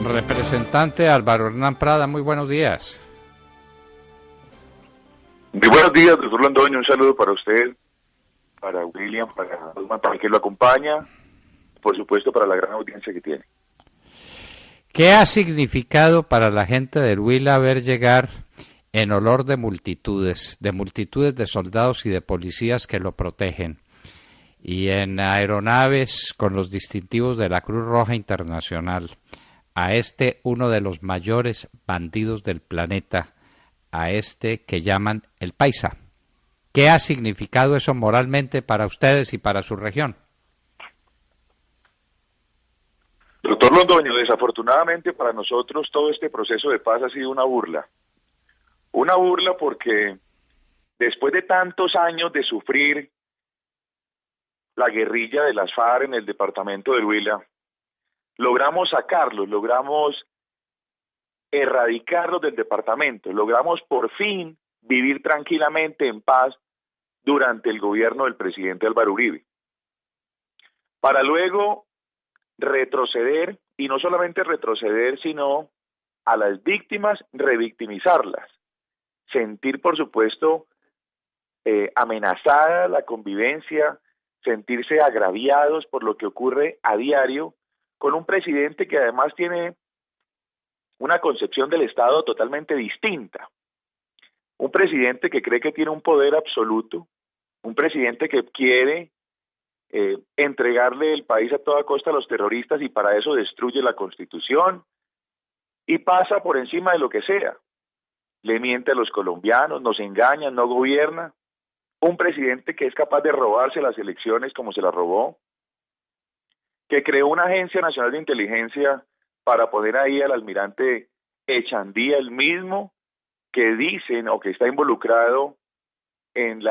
Representante Álvaro Hernán Prada, muy buenos días. Muy buenos días, doctor Londoño, un saludo para usted, para William, para quien lo acompaña, por supuesto para la gran audiencia que tiene. ¿Qué ha significado para la gente del Huila ver llegar en olor de multitudes de soldados y de policías que lo protegen, y en aeronaves con los distintivos de la Cruz Roja Internacional, a uno de los mayores bandidos del planeta, a que llaman el Paisa? ¿Qué ha significado eso moralmente para ustedes y para su región? Doctor Londoño, desafortunadamente para nosotros todo este proceso de paz ha sido una burla. Una burla porque después de tantos años de sufrir la guerrilla de las FARC en el departamento del Huila, logramos sacarlos, logramos erradicarlos del departamento, logramos por fin vivir tranquilamente en paz durante el gobierno del presidente Álvaro Uribe, para luego retroceder, y no solamente retroceder, sino a las víctimas revictimizarlas, sentir por supuesto amenazada la convivencia, sentirse agraviados por lo que ocurre a diario con un presidente que además tiene una concepción del Estado totalmente distinta. Un presidente que cree que tiene un poder absoluto, un presidente que quiere entregarle el país a toda costa a los terroristas y para eso destruye la Constitución y pasa por encima de lo que sea. Le miente a los colombianos, nos engaña, no gobierna. Un presidente que es capaz de robarse las elecciones como se las robó, que creó una agencia nacional de inteligencia para poner ahí al almirante Echandía, el mismo que dicen o que está involucrado en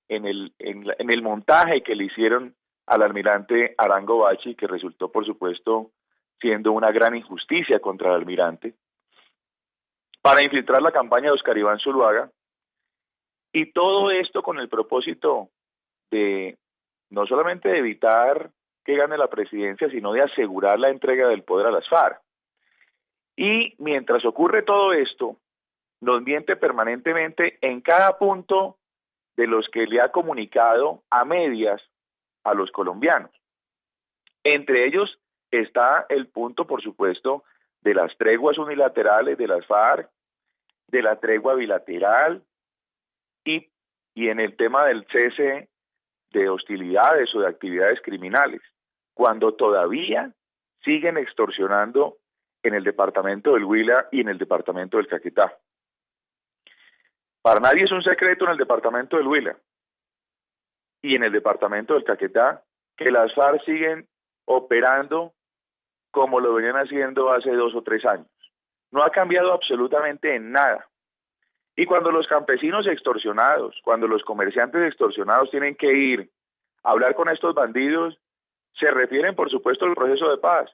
el montaje que le hicieron al almirante Arango Bachi, que resultó por supuesto siendo una gran injusticia contra el almirante, para infiltrar la campaña de Oscar Iván Zuluaga, y todo esto con el propósito de no solamente de evitar que gane la presidencia, sino de asegurar la entrega del poder a las FARC. Y mientras ocurre todo esto, nos miente permanentemente en cada punto de los que le ha comunicado a medias a los colombianos. Entre ellos está el punto, por supuesto, de las treguas unilaterales de las FARC, de la tregua bilateral y en el tema del cese de hostilidades o de actividades criminales, cuando todavía siguen extorsionando en el departamento del Huila y en el departamento del Caquetá. Para nadie es un secreto en el departamento del Huila y en el departamento del Caquetá que las FARC siguen operando como lo venían haciendo hace 2 o 3 años. No ha cambiado absolutamente en nada. Y cuando los campesinos extorsionados, cuando los comerciantes extorsionados tienen que ir a hablar con estos bandidos, se refieren por supuesto al proceso de paz.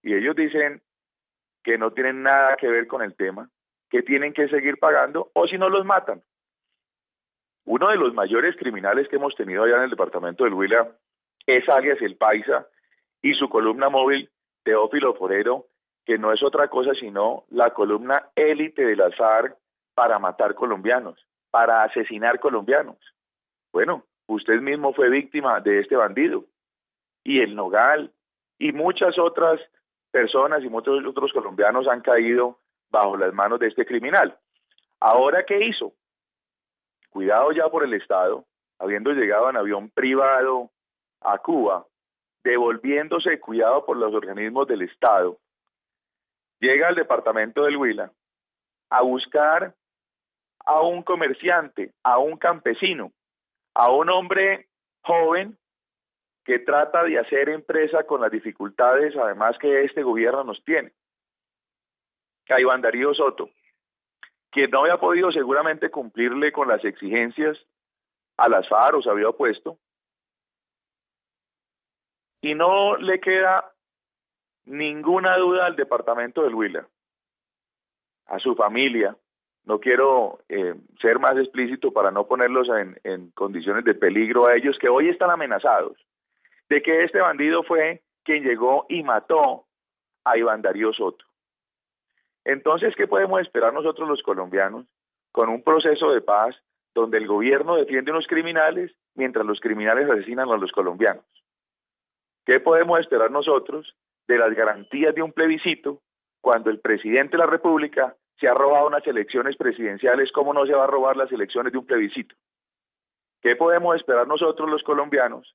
Y ellos dicen que no tienen nada que ver con el tema, que tienen que seguir pagando o si no los matan. Uno de los mayores criminales que hemos tenido allá en el departamento del Huila es alias el Paisa y su columna móvil Teófilo Forero, que no es otra cosa sino la columna élite de las FARC para matar colombianos, para asesinar colombianos. Bueno, usted mismo fue víctima de este bandido, y el Nogal, y muchas otras personas y muchos otros colombianos han caído bajo las manos de este criminal. ¿Ahora qué hizo? Cuidado ya por el Estado, habiendo llegado en avión privado a Cuba, devolviéndose cuidado por los organismos del Estado, llega al departamento del Huila a buscar a un comerciante, a un campesino, a un hombre joven que trata de hacer empresa con las dificultades además que este gobierno nos tiene. A Iván Darío Soto, quien no había podido seguramente cumplirle con las exigencias a las FARC o se había opuesto, y no le queda ninguna duda al departamento del Huila, a su familia, no quiero ser más explícito para no ponerlos en condiciones de peligro a ellos, que hoy están amenazados de que este bandido fue quien llegó y mató a Iván Darío Soto. Entonces, ¿qué podemos esperar nosotros los colombianos con un proceso de paz donde el gobierno defiende a unos criminales mientras los criminales asesinan a los colombianos? ¿Qué podemos esperar nosotros de las garantías de un plebiscito cuando el presidente de la República se ha robado unas elecciones presidenciales? ¿Cómo no se va a robar las elecciones de un plebiscito? ¿Qué podemos esperar nosotros los colombianos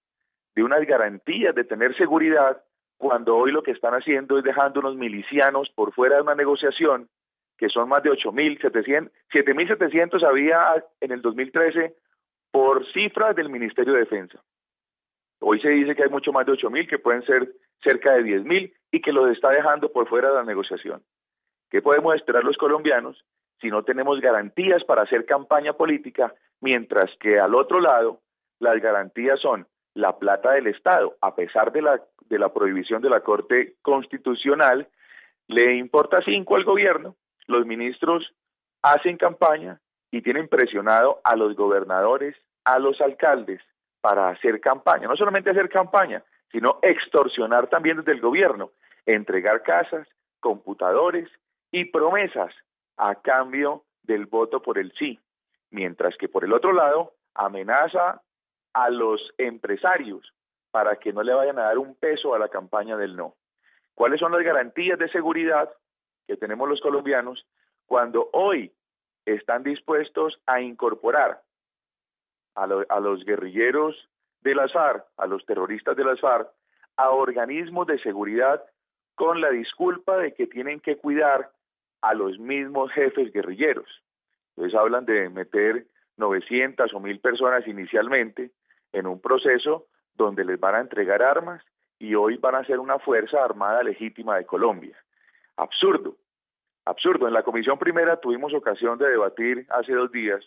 de unas garantías de tener seguridad cuando hoy lo que están haciendo es dejando unos milicianos por fuera de una negociación, que son más de 7.700 había en el 2013 por cifras del Ministerio de Defensa? Hoy se dice que hay mucho más de 8.000, que pueden ser cerca de 10.000 y que los está dejando por fuera de la negociación. ¿Qué podemos esperar los colombianos si no tenemos garantías para hacer campaña política, mientras que al otro lado las garantías son la plata del Estado? A pesar de la prohibición de la Corte Constitucional, le importa 5 al gobierno, los ministros hacen campaña y tienen presionado a los gobernadores, a los alcaldes, para hacer campaña. No solamente hacer campaña, sino extorsionar también desde el gobierno, entregar casas, computadores y promesas a cambio del voto por el sí, mientras que por el otro lado amenaza a los empresarios para que no le vayan a dar un peso a la campaña del no. ¿Cuáles son las garantías de seguridad que tenemos los colombianos cuando hoy están dispuestos a incorporar a los guerrilleros de las FARC, a los terroristas de las FARC, a organismos de seguridad con la disculpa de que tienen que cuidar a los mismos jefes guerrilleros? Entonces hablan de meter 900 o 1.000 personas inicialmente en un proceso donde les van a entregar armas y hoy van a ser una fuerza armada legítima de Colombia. Absurdo, absurdo. En la Comisión Primera tuvimos ocasión de debatir hace 2 días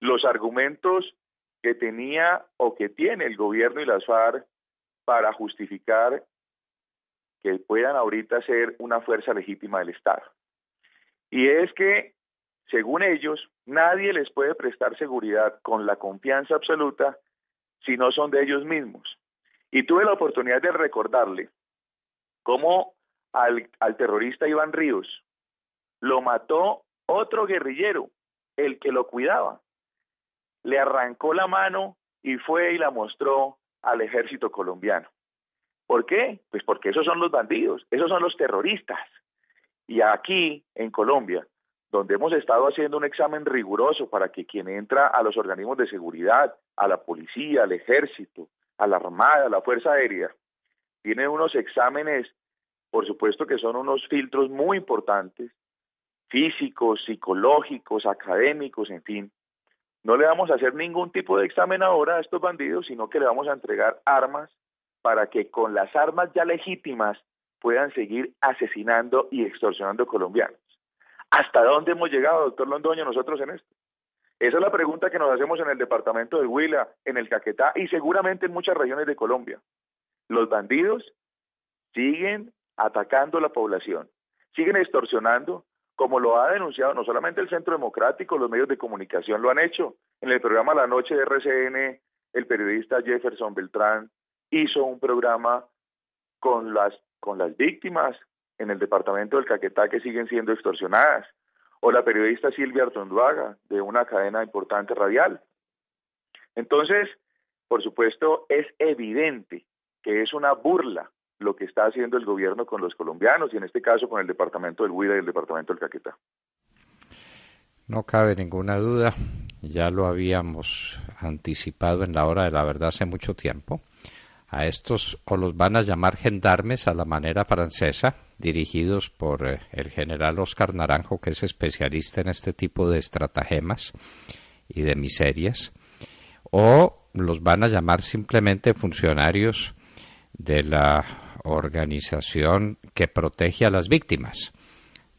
los argumentos que tenía o que tiene el gobierno y las FARC para justificar que puedan ahorita ser una fuerza legítima del Estado. Y es que, según ellos, nadie les puede prestar seguridad con la confianza absoluta si no son de ellos mismos. Y tuve la oportunidad de recordarle cómo al terrorista Iván Ríos lo mató otro guerrillero, el que lo cuidaba. Le arrancó la mano y fue y la mostró al ejército colombiano. ¿Por qué? Pues porque esos son los bandidos, esos son los terroristas. Y aquí, en Colombia, donde hemos estado haciendo un examen riguroso para que quien entra a los organismos de seguridad, a la policía, al ejército, a la armada, a la fuerza aérea, tiene unos exámenes, por supuesto que son unos filtros muy importantes, físicos, psicológicos, académicos, en fin. No le vamos a hacer ningún tipo de examen ahora a estos bandidos, sino que le vamos a entregar armas para que con las armas ya legítimas puedan seguir asesinando y extorsionando colombianos. ¿Hasta dónde hemos llegado, doctor Londoño, nosotros en esto? Esa es la pregunta que nos hacemos en el departamento del Huila, en el Caquetá y seguramente en muchas regiones de Colombia. Los bandidos siguen atacando a la población, siguen extorsionando, como lo ha denunciado no solamente el Centro Democrático, los medios de comunicación lo han hecho. En el programa La Noche de RCN, el periodista Jefferson Beltrán hizo un programa con las víctimas en el departamento del Caquetá que siguen siendo extorsionadas, o la periodista Silvia Artonduaga, de una cadena importante radial. Entonces, por supuesto, es evidente que es una burla lo que está haciendo el gobierno con los colombianos, y en este caso con el departamento del Huila y el departamento del Caquetá. No cabe ninguna duda, ya lo habíamos anticipado en la hora de la verdad hace mucho tiempo. A estos o los van a llamar gendarmes a la manera francesa, dirigidos por el general Óscar Naranjo, que es especialista en este tipo de estratagemas y de miserias, o los van a llamar simplemente funcionarios de la organización que protege a las víctimas,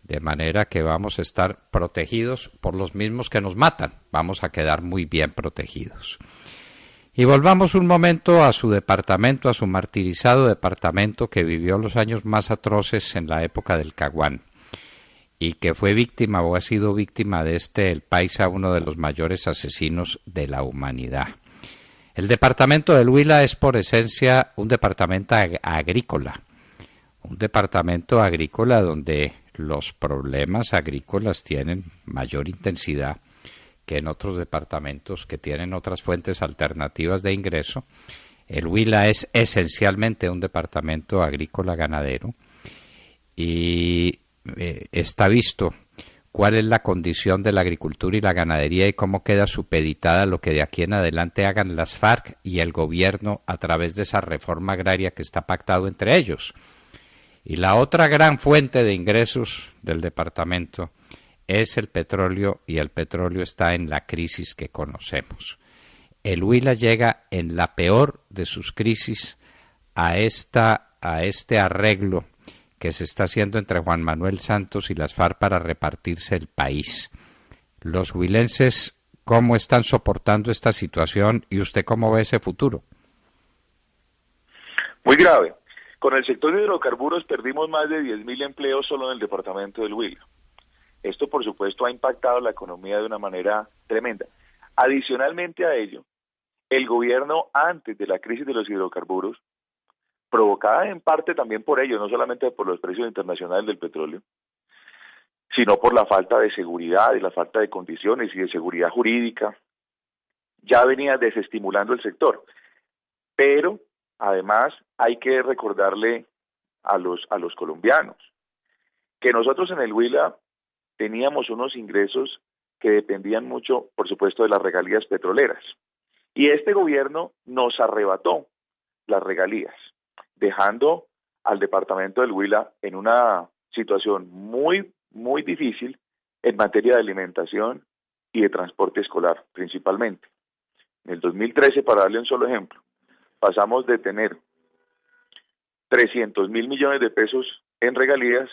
de manera que vamos a estar protegidos por los mismos que nos matan, vamos a quedar muy bien protegidos. Y volvamos un momento a su departamento, a su martirizado departamento que vivió los años más atroces en la época del Caguán. y que fue víctima o ha sido víctima de el Paisa, uno de los mayores asesinos de la humanidad. El departamento del Huila es por esencia un departamento agrícola, donde los problemas agrícolas tienen mayor intensidad que en otros departamentos que tienen otras fuentes alternativas de ingreso. El Huila es esencialmente un departamento agrícola ganadero y está visto cuál es la condición de la agricultura y la ganadería y cómo queda supeditada lo que de aquí en adelante hagan las FARC y el gobierno a través de esa reforma agraria que está pactado entre ellos. Y la otra gran fuente de ingresos del departamento es el petróleo, y el petróleo está en la crisis que conocemos. El Huila llega en la peor de sus crisis a este arreglo que se está haciendo entre Juan Manuel Santos y las FARC para repartirse el país. Los huilenses, ¿cómo están soportando esta situación y usted cómo ve ese futuro? Muy grave. Con el sector de hidrocarburos perdimos más de 10.000 empleos solo en el departamento del Huila. Esto, por supuesto, ha impactado la economía de una manera tremenda. Adicionalmente a ello, el gobierno, antes de la crisis de los hidrocarburos, provocada en parte también por ello, no solamente por los precios internacionales del petróleo, sino por la falta de seguridad y la falta de condiciones y de seguridad jurídica, ya venía desestimulando el sector. Pero, además, hay que recordarle a los colombianos que nosotros en el Huila teníamos unos ingresos que dependían mucho, por supuesto, de las regalías petroleras. Y este gobierno nos arrebató las regalías, dejando al departamento del Huila en una situación muy, muy difícil en materia de alimentación y de transporte escolar, principalmente. En el 2013, para darle un solo ejemplo, pasamos de tener 300.000 millones de pesos en regalías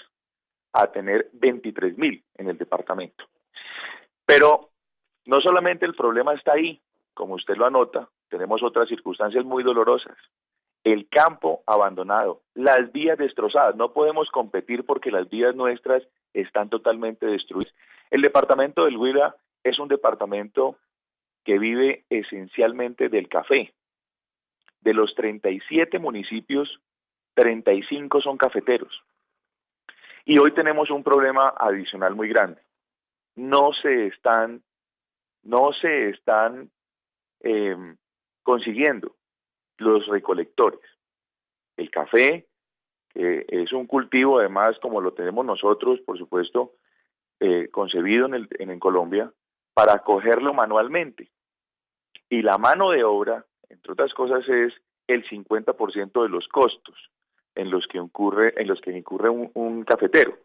a tener 23.000 en el departamento. Pero no solamente el problema está ahí, como usted lo anota, tenemos otras circunstancias muy dolorosas. El campo abandonado, las vías destrozadas, no podemos competir porque las vías nuestras están totalmente destruidas. El departamento del Huila es un departamento que vive esencialmente del café. De los 37 municipios, 35 son cafeteros. Y hoy tenemos un problema adicional muy grande. No se están consiguiendo los recolectores. El café, que es un cultivo además como lo tenemos nosotros, por supuesto, concebido en Colombia, para cogerlo manualmente. Y la mano de obra, entre otras cosas, es el 50% de los costos en los que incurre un cafetero.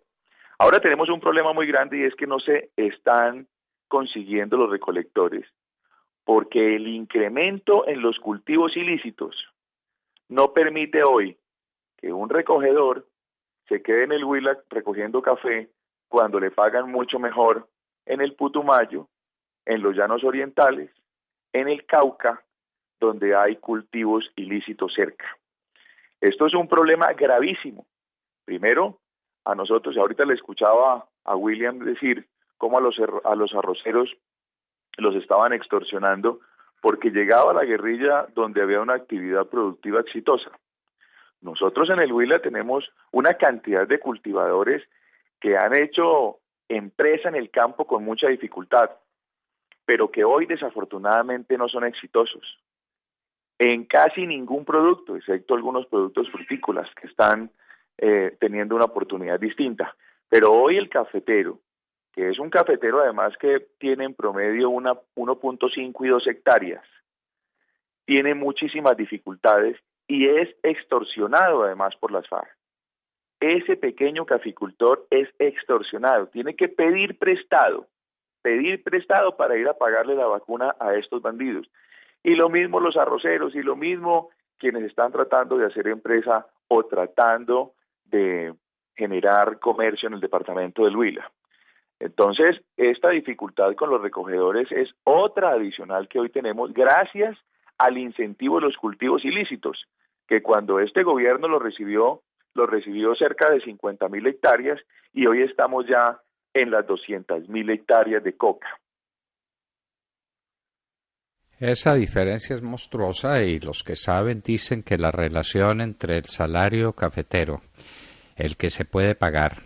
Ahora tenemos un problema muy grande y es que no se están consiguiendo los recolectores porque el incremento en los cultivos ilícitos no permite hoy que un recogedor se quede en el Huila recogiendo café cuando le pagan mucho mejor en el Putumayo, en los llanos orientales, en el Cauca, donde hay cultivos ilícitos cerca. Esto es un problema gravísimo. Primero, a nosotros, ahorita le escuchaba a William decir cómo a los arroceros los estaban extorsionando porque llegaba la guerrilla donde había una actividad productiva exitosa. Nosotros en el Huila tenemos una cantidad de cultivadores que han hecho empresa en el campo con mucha dificultad, pero que hoy desafortunadamente no son exitosos en casi ningún producto, excepto algunos productos frutícolas que están teniendo una oportunidad distinta. Pero hoy el cafetero, que es un cafetero además que tiene en promedio 1.5 y 2 hectáreas, tiene muchísimas dificultades y es extorsionado además por las FARC. Ese pequeño caficultor es extorsionado, tiene que pedir prestado para ir a pagarle la vacuna a estos bandidos. Y lo mismo los arroceros, y lo mismo quienes están tratando de hacer empresa o tratando de generar comercio en el departamento del Huila. Entonces, esta dificultad con los recogedores es otra adicional que hoy tenemos gracias al incentivo de los cultivos ilícitos, que cuando este gobierno lo recibió cerca de 50.000 hectáreas y hoy estamos ya en las 200.000 hectáreas de coca. Esa diferencia es monstruosa y los que saben dicen que la relación entre el salario cafetero, el que se puede pagar,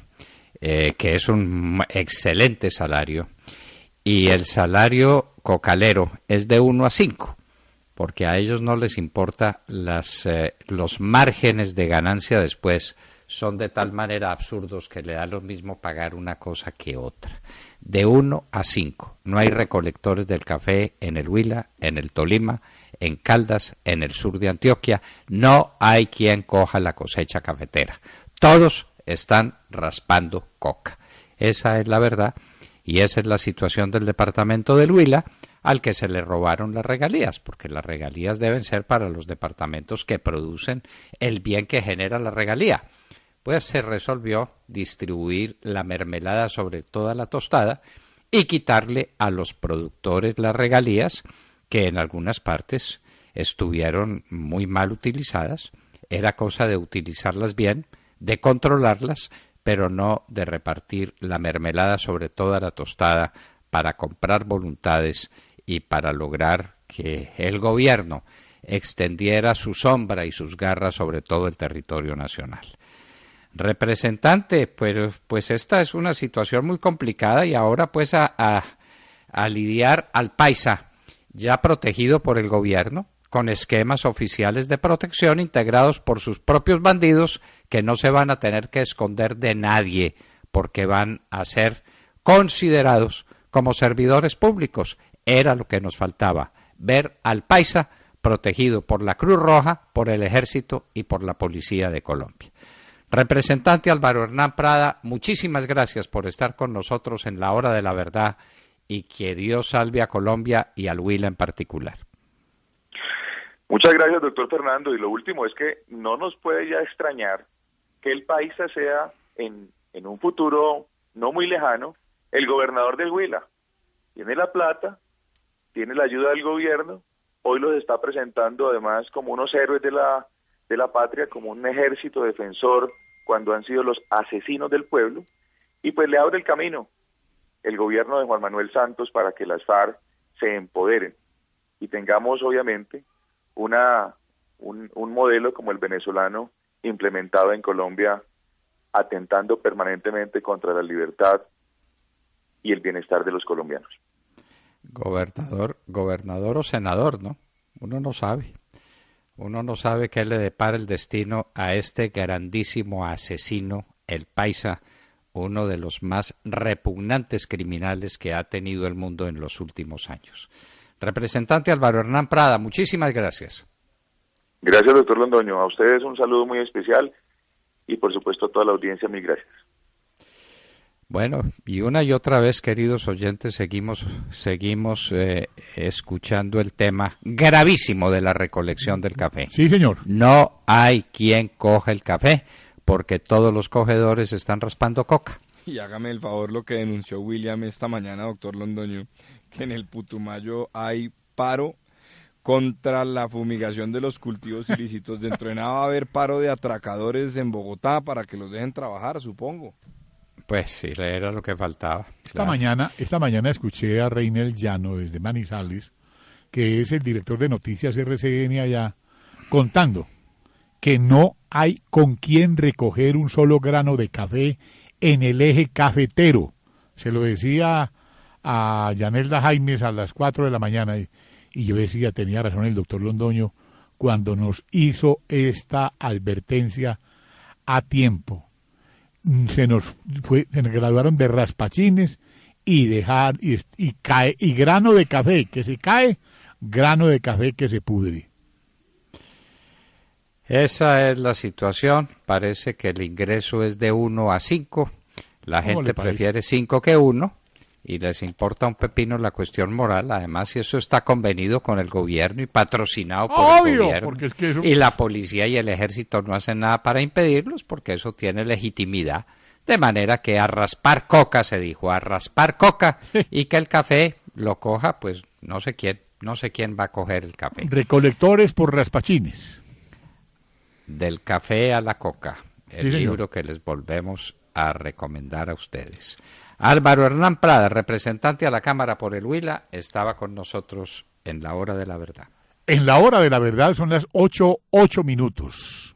que es un excelente salario, y el salario cocalero es de 1 a 5, porque a ellos no les importa los márgenes de ganancia después, son de tal manera absurdos que le da lo mismo pagar una cosa que otra. De 1 a 5. No hay recolectores del café en el Huila, en el Tolima, en Caldas, en el sur de Antioquia. No hay quien coja la cosecha cafetera. Todos están raspando coca. Esa es la verdad y esa es la situación del departamento del Huila, al que se le robaron las regalías, porque las regalías deben ser para los departamentos que producen el bien que genera la regalía. Pues se resolvió distribuir la mermelada sobre toda la tostada y quitarle a los productores las regalías, que en algunas partes estuvieron muy mal utilizadas. Era cosa de utilizarlas bien, de controlarlas, pero no de repartir la mermelada sobre toda la tostada para comprar voluntades y para lograr que el gobierno extendiera su sombra y sus garras sobre todo el territorio nacional. Representante, pues esta es una situación muy complicada y ahora pues a lidiar al paisa, ya protegido por el gobierno, con esquemas oficiales de protección integrados por sus propios bandidos que no se van a tener que esconder de nadie porque van a ser considerados como servidores públicos. Era lo que nos faltaba, ver al paisa protegido por la Cruz Roja, por el Ejército y por la Policía de Colombia. Representante Álvaro Hernán Prada, muchísimas gracias por estar con nosotros en la hora de la verdad y que Dios salve a Colombia y al Huila en particular. Muchas gracias, doctor Fernando. Y lo último es que no nos puede ya extrañar que el paisa sea en un futuro no muy lejano el gobernador del Huila. Tiene la plata, tiene la ayuda del gobierno, hoy los está presentando además como unos héroes de la patria, como un ejército defensor cuando han sido los asesinos del pueblo, y pues le abre el camino el gobierno de Juan Manuel Santos para que las FARC se empoderen y tengamos obviamente un modelo como el venezolano implementado en Colombia, atentando permanentemente contra la libertad y el bienestar de los colombianos. Gobernador o senador, ¿no? Uno no sabe. Uno no sabe qué le depara el destino a este grandísimo asesino, el paisa, uno de los más repugnantes criminales que ha tenido el mundo en los últimos años. Representante Álvaro Hernán Prada, muchísimas gracias. Gracias, doctor Londoño. A ustedes un saludo muy especial y por supuesto a toda la audiencia, mil gracias. Bueno, y una y otra vez, queridos oyentes, seguimos escuchando el tema gravísimo de la recolección del café. Sí, señor. No hay quien coja el café porque todos los cogedores están raspando coca. Y hágame el favor lo que denunció William esta mañana, doctor Londoño, que en el Putumayo hay paro contra la fumigación de los cultivos ilícitos. Dentro de nada va a haber paro de atracadores en Bogotá para que los dejen trabajar, supongo. Pues sí, era lo que faltaba. Esta mañana escuché a Reynel Llano desde Manizales, que es el director de Noticias RCN allá, contando que no hay con quién recoger un solo grano de café en el eje cafetero. Se lo decía a Yanelda Jaimes a las 4 de la mañana y yo decía, tenía razón el doctor Londoño cuando nos hizo esta advertencia a tiempo. Se nos graduaron de raspachines y grano de café que se cae, grano de café que se pudre. Esa es la situación. Parece que el ingreso es de 1 a 5. La gente prefiere 5 que 1 y les importa un pepino la cuestión moral. Además, si eso está convenido con el gobierno y patrocinado por el gobierno, porque es que eso... y la policía y el ejército no hacen nada para impedirlos porque eso tiene legitimidad. De manera que a raspar coca, se dijo, a raspar coca, y que el café lo coja, pues no sé quién va a coger el café. Recolectores por raspachines. Del café a la coca, el sí, libro que les volvemos a recomendar a ustedes. Álvaro Hernán Prada, representante a la Cámara por el Huila, estaba con nosotros en la hora de la verdad. En la hora de la verdad son las 8:08.